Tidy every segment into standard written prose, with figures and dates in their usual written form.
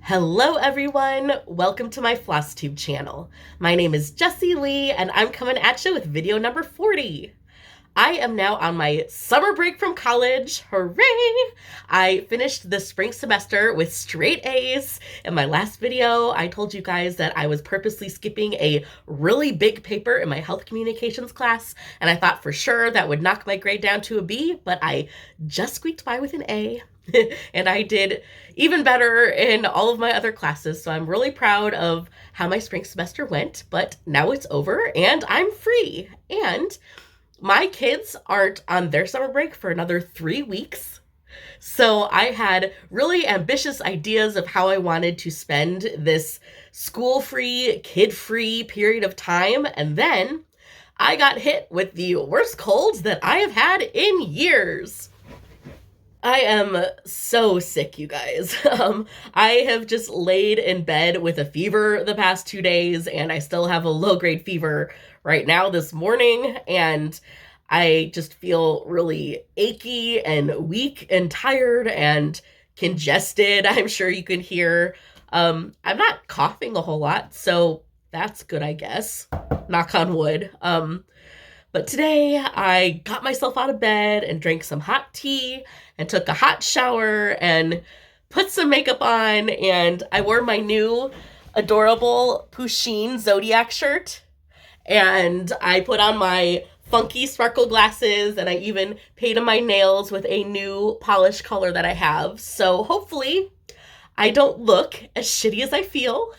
Hello everyone, welcome to my Flosstube channel. My name is Jessie Lee and I'm coming at you with video number 40. I am now on my summer break from college, hooray! I finished the spring semester with straight A's. In my last video, I told you guys that I was purposely skipping a really big paper in my health communications class, and I thought for sure that would knock my grade down to a B, but I just squeaked by with an A. And I did even better in all of my other classes, so I'm really proud of how my spring semester went, but now it's over and I'm free. And my kids aren't on their summer break for another 3 weeks. So I had really ambitious ideas of how I wanted to spend this school-free, kid-free period of time. And then I got hit with the worst colds that I have had in years. I am so sick, you guys. I have just laid in bed with a fever the past 2 days, and I still have a low-grade fever right now this morning, and I just feel really achy and weak and tired and congested. I'm sure you can hear. I'm not coughing a whole lot, so that's good, I guess. Knock on wood. But today I got myself out of bed and drank some hot tea and took a hot shower and put some makeup on, and I wore my new adorable Pusheen Zodiac shirt, and I put on my funky sparkle glasses, and I even painted my nails with a new polish color that I have. So hopefully I don't look as shitty as I feel.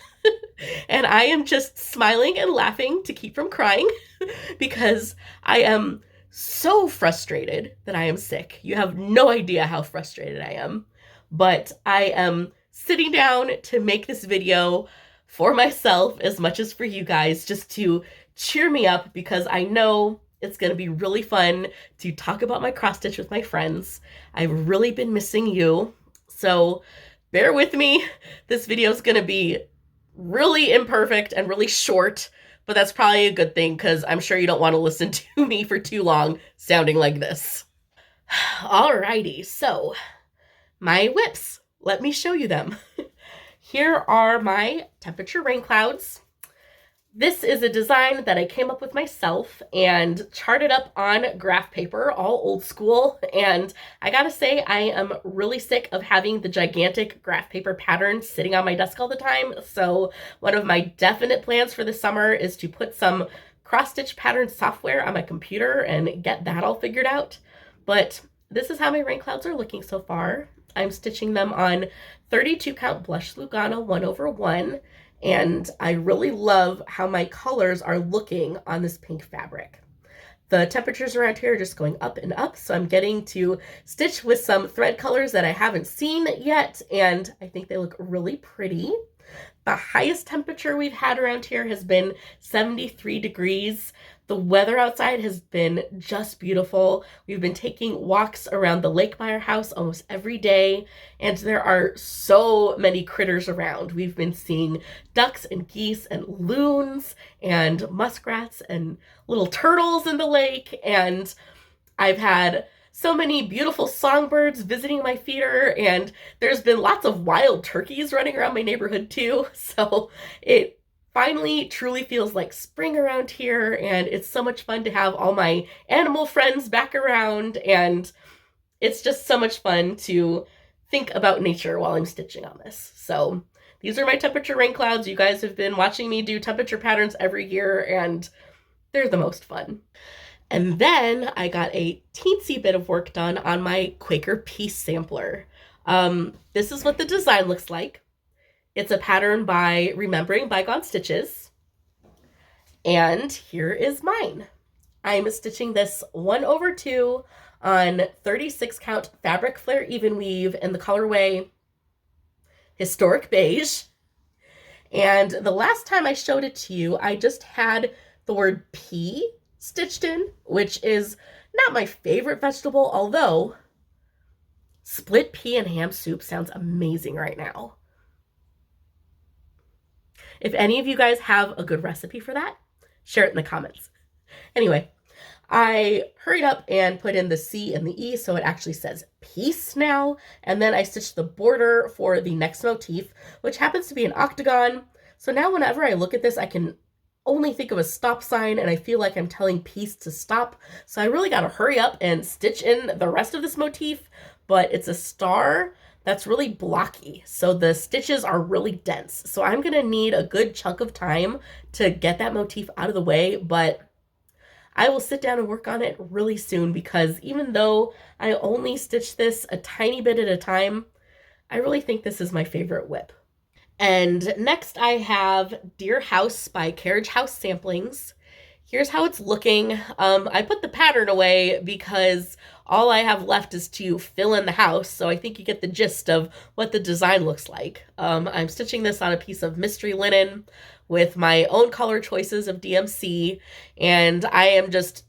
And I am just smiling and laughing to keep from crying because I am so frustrated that I am sick. You have no idea how frustrated I am. But I am sitting down to make this video for myself as much as for you guys, just to cheer me up, because I know it's going to be really fun to talk about my cross stitch with my friends. I've really been missing you. So bear with me. This video is going to be really imperfect and really short, but that's probably a good thing because I'm sure you don't want to listen to me for too long sounding like this. Alrighty, so my whips. Let me show you them. Here are my temperature rain clouds. This is a design that I came up with myself and charted up on graph paper, all old school. And I gotta say, I am really sick of having the gigantic graph paper pattern sitting on my desk all the time. So one of my definite plans for the summer is to put some cross-stitch pattern software on my computer and get that all figured out. But this is how my rain clouds are looking so far. I'm stitching them on 32 count blush Lugana 1/1. And I really love how my colors are looking on this pink fabric. The temperatures around here are just going up and up, so I'm getting to stitch with some thread colors that I haven't seen yet, and I think they look really pretty. The highest temperature we've had around here has been 73 degrees. The weather outside has been just beautiful. We've been taking walks around the lake by our house almost every day, and there are so many critters around. We've been seeing ducks and geese and loons and muskrats and little turtles in the lake, and I've had so many beautiful songbirds visiting my feeder, and there's been lots of wild turkeys running around my neighborhood too. So it finally truly feels like spring around here, and it's so much fun to have all my animal friends back around, and it's just so much fun to think about nature while I'm stitching on this. So these are my temperature rain clouds. You guys have been watching me do temperature patterns every year, and they're the most fun. And then I got a teensy bit of work done on my Quaker Peace sampler. This is what the design looks like. It's a pattern by Remembering Bygone Stitches. And here is mine. I'm stitching this 1/2 on 36 count fabric flare even weave in the colorway Historic Beige. And the last time I showed it to you, I just had the word pea stitched in, which is not my favorite vegetable, although split pea and ham soup sounds amazing right now. If any of you guys have a good recipe for that, share it in the comments. Anyway, I hurried up and put in the C and the E so it actually says peace now. And then I stitched the border for the next motif, which happens to be an octagon. So now whenever I look at this, I can only think of a stop sign and I feel like I'm telling peace to stop. So I really got to hurry up and stitch in the rest of this motif, but it's a star that's really blocky. So the stitches are really dense. So I'm going to need a good chunk of time to get that motif out of the way, but I will sit down and work on it really soon because even though I only stitch this a tiny bit at a time, I really think this is my favorite whip. And next I have Deer House by Carriage House Samplings. Here's how it's looking. I put the pattern away because all I have left is to fill in the house, so I think you get the gist of what the design looks like. I'm stitching this on a piece of mystery linen with my own color choices of DMC, and I am just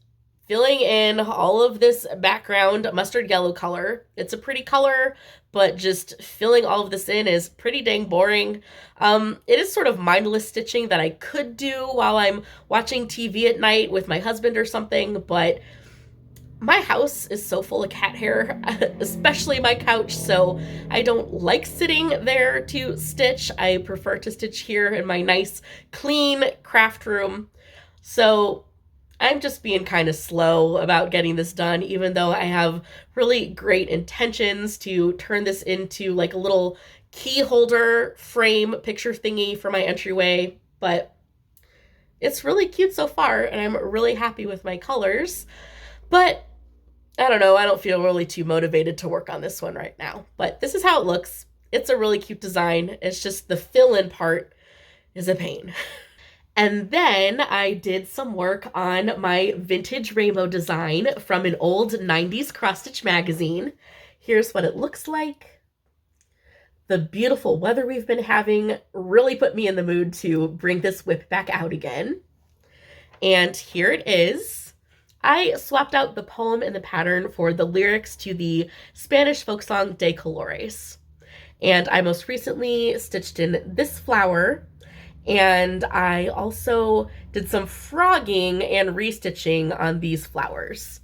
filling in all of this background mustard yellow color. It's a pretty color, but just filling all of this in is pretty dang boring. It is sort of mindless stitching that I could do while I'm watching TV at night with my husband or something, but my house is so full of cat hair, especially my couch, so I don't like sitting there to stitch. I prefer to stitch here in my nice, clean craft room. So I'm just being kind of slow about getting this done, even though I have really great intentions to turn this into like a little key holder frame picture thingy for my entryway. But it's really cute so far, and I'm really happy with my colors. But I don't know, I don't feel really too motivated to work on this one right now. But this is how it looks. It's a really cute design. It's just the fill-in part is a pain. And then I did some work on my vintage rainbow design from an old 90s cross-stitch magazine. Here's what it looks like. The beautiful weather we've been having really put me in the mood to bring this whip back out again. And here it is. I swapped out the poem and the pattern for the lyrics to the Spanish folk song De Colores. And I most recently stitched in this flower, and I also did some frogging and restitching on these flowers.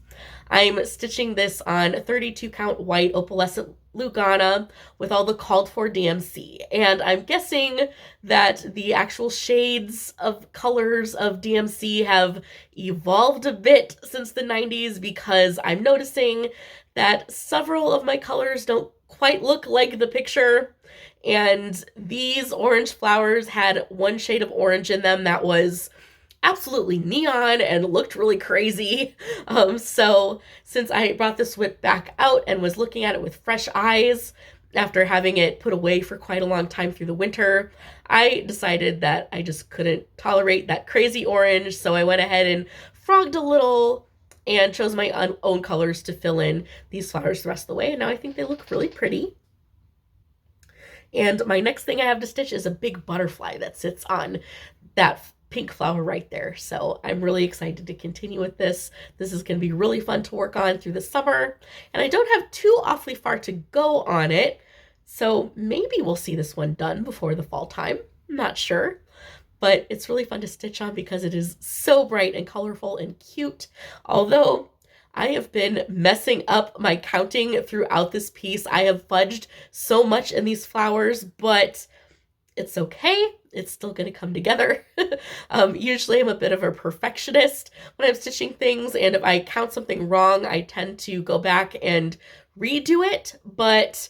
I'm stitching this on 32 count white opalescent Lugana with all the called for DMC. And I'm guessing that the actual shades of colors of DMC have evolved a bit since the 90s because I'm noticing that several of my colors don't quite look like the picture. And these orange flowers had one shade of orange in them that was absolutely neon and looked really crazy. So since I brought this whip back out and was looking at it with fresh eyes after having it put away for quite a long time through the winter, I decided that I just couldn't tolerate that crazy orange. So I went ahead and frogged a little and chose my own colors to fill in these flowers the rest of the way. And now I think they look really pretty. And my next thing I have to stitch is a big butterfly that sits on that pink flower right there. So I'm really excited to continue with this. This is going to be really fun to work on through the summer. And I don't have too awfully far to go on it. So maybe we'll see this one done before the fall time. I'm not sure. But it's really fun to stitch on because it is so bright and colorful and cute. Although I have been messing up my counting throughout this piece. I have fudged so much in these flowers, but it's okay. It's still going to come together. Usually I'm a bit of a perfectionist when I'm stitching things, and if I count something wrong, I tend to go back and redo it. But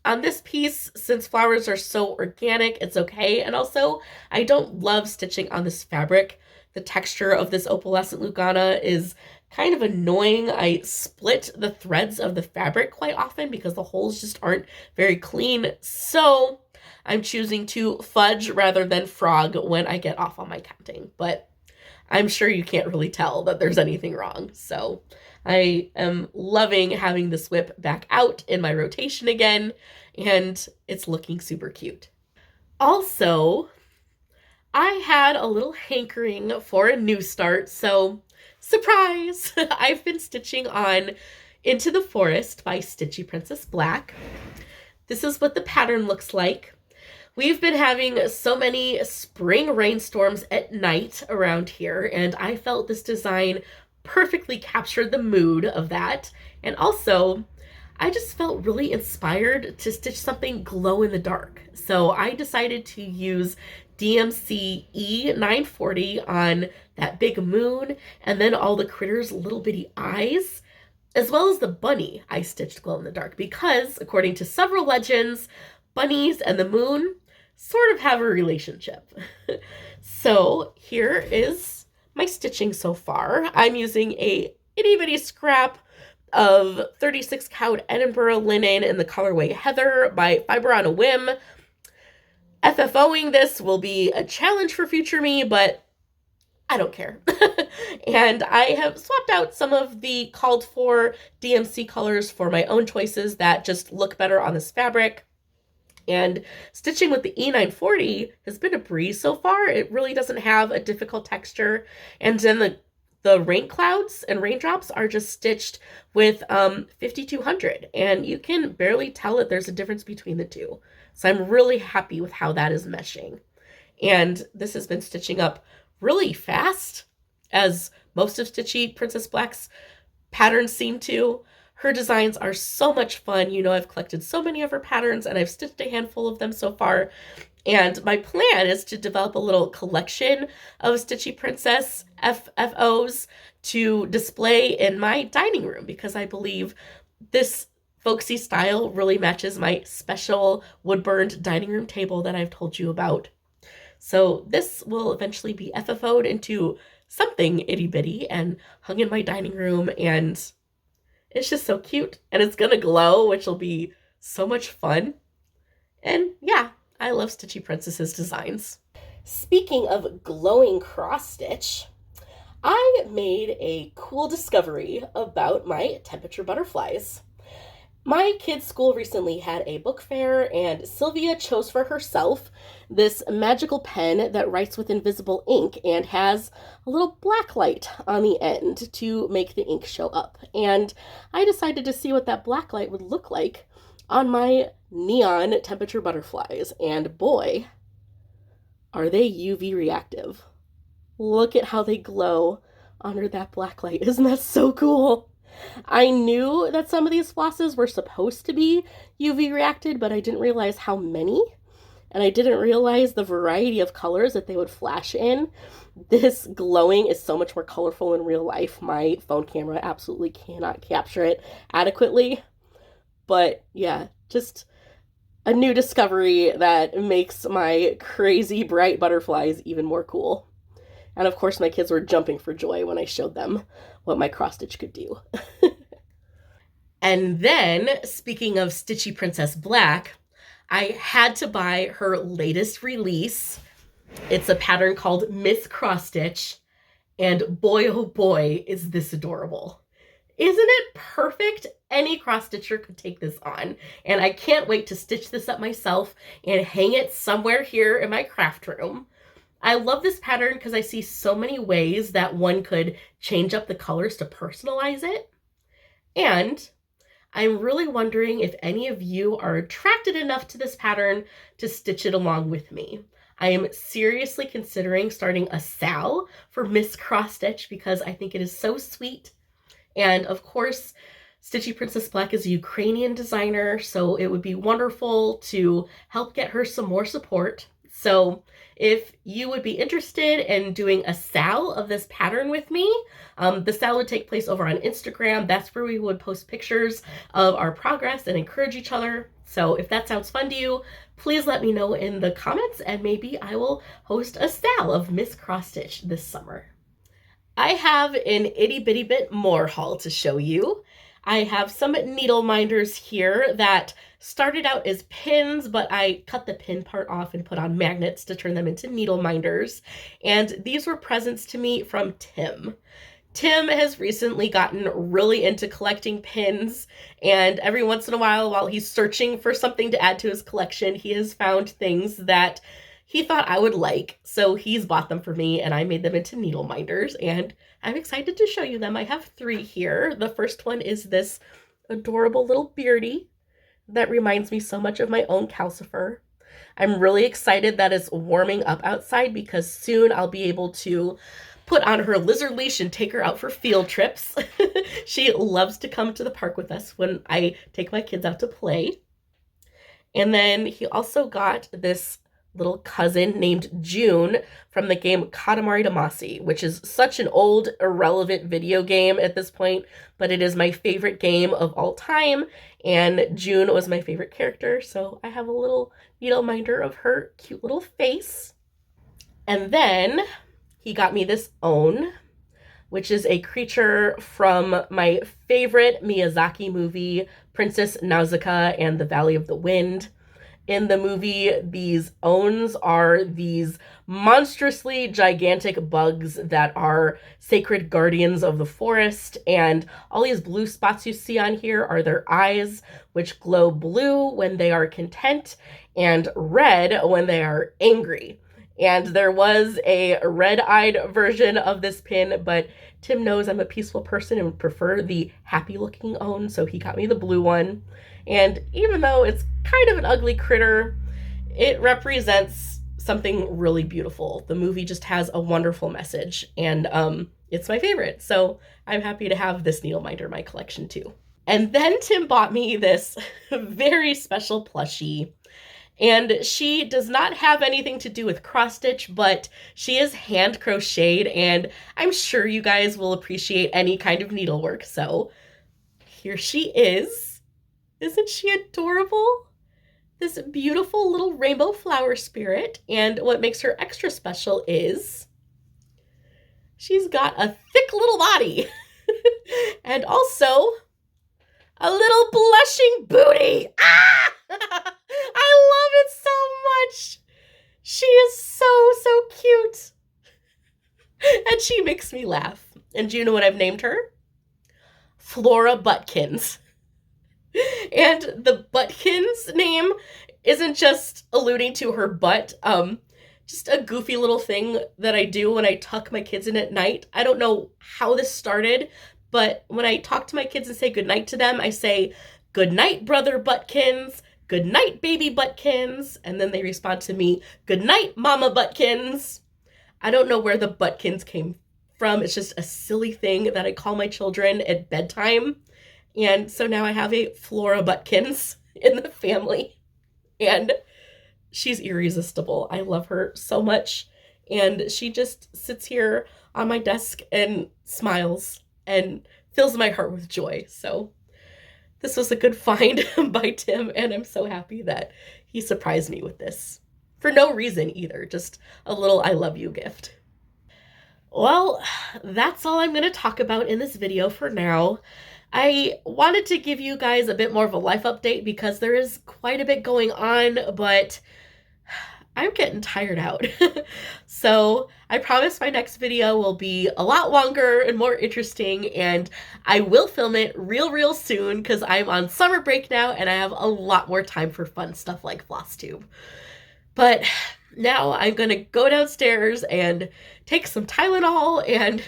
on this piece, since flowers are so organic, it's okay. And also, I don't love stitching on this fabric. The texture of this opalescent Lugana is kind of annoying. I split the threads of the fabric quite often because the holes just aren't very clean. So I'm choosing to fudge rather than frog when I get off on my counting. But I'm sure you can't really tell that there's anything wrong. So I am loving having this whip back out in my rotation again, and it's looking super cute. Also, I had a little hankering for a new start, so surprise! I've been stitching on Into the Forest by Stitchy Princess Black. This is what the pattern looks like. We've been having so many spring rainstorms at night around here, and I felt this design perfectly captured the mood of that. And also, I just felt really inspired to stitch something glow in the dark. So I decided to use DMC E940 on that big moon and then all the critters' little bitty eyes, as well as the bunny I stitched glow in the dark because, according to several legends, bunnies and the moon sort of have a relationship. So here is my stitching so far. I'm using a itty bitty scrap of 36 count Edinburgh linen in the colorway Heather by Fiber on a Whim. FFOing this will be a challenge for future me, but I don't care. And I have swapped out some of the called for DMC colors for my own choices that just look better on this fabric. And stitching with the E940 has been a breeze so far. It really doesn't have a difficult texture. And then the rain clouds and raindrops are just stitched with 5200, and you can barely tell that there's a difference between the two. So I'm really happy with how that is meshing. And this has been stitching up really fast, as most of Stitchy Princess Black's patterns seem to. Her designs are so much fun. You know, I've collected so many of her patterns and I've stitched a handful of them so far. And my plan is to develop a little collection of Stitchy Princess FFOs to display in my dining room because I believe this folksy style really matches my special wood-burned dining room table that I've told you about. So this will eventually be FFO'd into something itty-bitty and hung in my dining room, and it's just so cute. And it's gonna glow, which will be so much fun. And yeah, I love Stitchy Princess's designs. Speaking of glowing cross stitch, I made a cool discovery about my temperature butterflies. My kids' school recently had a book fair, and Sylvia chose for herself this magical pen that writes with invisible ink and has a little black light on the end to make the ink show up. And I decided to see what that black light would look like on my neon temperature butterflies. And boy, are they UV reactive. Look at how they glow under that black light. Isn't that so cool? I knew that some of these flosses were supposed to be UV reacted, but I didn't realize how many. And I didn't realize the variety of colors that they would flash in. This glowing is so much more colorful in real life. My phone camera absolutely cannot capture it adequately. But yeah, just a new discovery that makes my crazy bright butterflies even more cool. And of course, my kids were jumping for joy when I showed them what my cross stitch could do. And then, speaking of Stitchy Princess Black, I had to buy her latest release. It's a pattern called Miss Cross Stitch, and boy oh boy is this adorable. Isn't it perfect? Any cross stitcher could take this on, and I can't wait to stitch this up myself and hang it somewhere here in my craft room. I love this pattern because I see so many ways that one could change up the colors to personalize it. And I'm really wondering if any of you are attracted enough to this pattern to stitch it along with me. I am seriously considering starting a sal for Miss Cross Stitch because I think it is so sweet. And of course, Stitchy Princess Black is a Ukrainian designer, so it would be wonderful to help get her some more support. So if you would be interested in doing a sal of this pattern with me, the sal would take place over on Instagram. That's where we would post pictures of our progress and encourage each other. So if that sounds fun to you, please let me know in the comments and maybe I will host a sal of Miss Cross Stitch this summer. I have an itty bitty bit more haul to show you. I have some needle minders here that started out as pins, but I cut the pin part off and put on magnets to turn them into needle minders. And these were presents to me from Tim. Tim has recently gotten really into collecting pins, and every once in a while he's searching for something to add to his collection, he has found things that he thought I would like. So he's bought them for me and I made them into needle minders, and I'm excited to show you them. I have 3 here. The first one is this adorable little beardy that reminds me so much of my own calcifer. I'm really excited that it's warming up outside because soon I'll be able to put on her lizard leash and take her out for field trips. She loves to come to the park with us when I take my kids out to play. And then he also got this little cousin named June from the game Katamari Damacy, which is such an old, irrelevant video game at this point, but it is my favorite game of all time, and June was my favorite character, so I have a little needle minder of her cute little face. And then he got me this Own, which is a creature from my favorite Miyazaki movie, Princess Nausicaa and the Valley of the Wind. In the movie, these Owns are these monstrously gigantic bugs that are sacred guardians of the forest, and all these blue spots you see on here are their eyes, which glow blue when they are content and red when they are angry. And there was a red-eyed version of this pin, but Tim knows I'm a peaceful person and would prefer the happy-looking Own, so he got me the blue one. And even though it's kind of an ugly critter, it represents something really beautiful. The movie just has a wonderful message, and it's my favorite. So I'm happy to have this needle minder in my collection too. And then Tim bought me this very special plushie. And she does not have anything to do with cross stitch, but she is hand crocheted, and I'm sure you guys will appreciate any kind of needlework. So here she is. Isn't she adorable? This beautiful little rainbow flower spirit. And what makes her extra special is she's got a thick little body and also a little blushing booty. Ah! I love it so much. She is so cute. And she makes me laugh. And do you know what I've named her? Flora Buttkins. And the Buttkins name isn't just alluding to her butt. Just a goofy little thing that I do when I tuck my kids in at night. I don't know how this started, but when I talk to my kids and say goodnight to them, I say, "Good night, brother Buttkins. Good night, baby Buttkins." And then they respond to me, "Good night, Mama Buttkins." I don't know where the Buttkins came from. It's just a silly thing that I call my children at bedtime. And so now I have a Flora Buttkins in the family. And she's irresistible. I love her so much. And she just sits here on my desk and smiles and fills my heart with joy. So this was a good find by Tim, and I'm so happy that he surprised me with this. For no reason either, just a little I love you gift. Well, that's all I'm going to talk about in this video for now. I wanted to give you guys a bit more of a life update because there is quite a bit going on, but I'm getting tired out. So I promise my next video will be a lot longer and more interesting, and I will film it real soon because I'm on summer break now and I have a lot more time for fun stuff like Flosstube. But now I'm gonna go downstairs and take some Tylenol and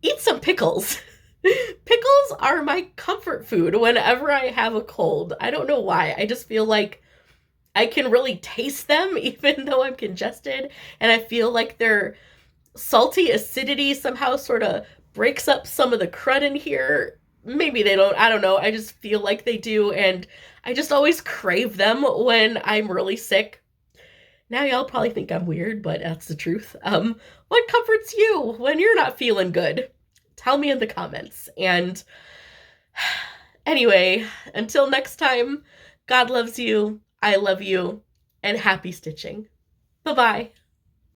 eat some pickles. Pickles are my comfort food whenever I have a cold. I don't know why. I just feel like I can really taste them even though I'm congested, and I feel like their salty acidity somehow sort of breaks up some of the crud in here. Maybe they don't, I don't know. I just feel like they do, and I just always crave them when I'm really sick. Now y'all probably think I'm weird, but that's the truth. What comforts you when you're not feeling good? Tell me in the comments. And anyway, until next time, God loves you, I love you, and happy stitching. Bye-bye.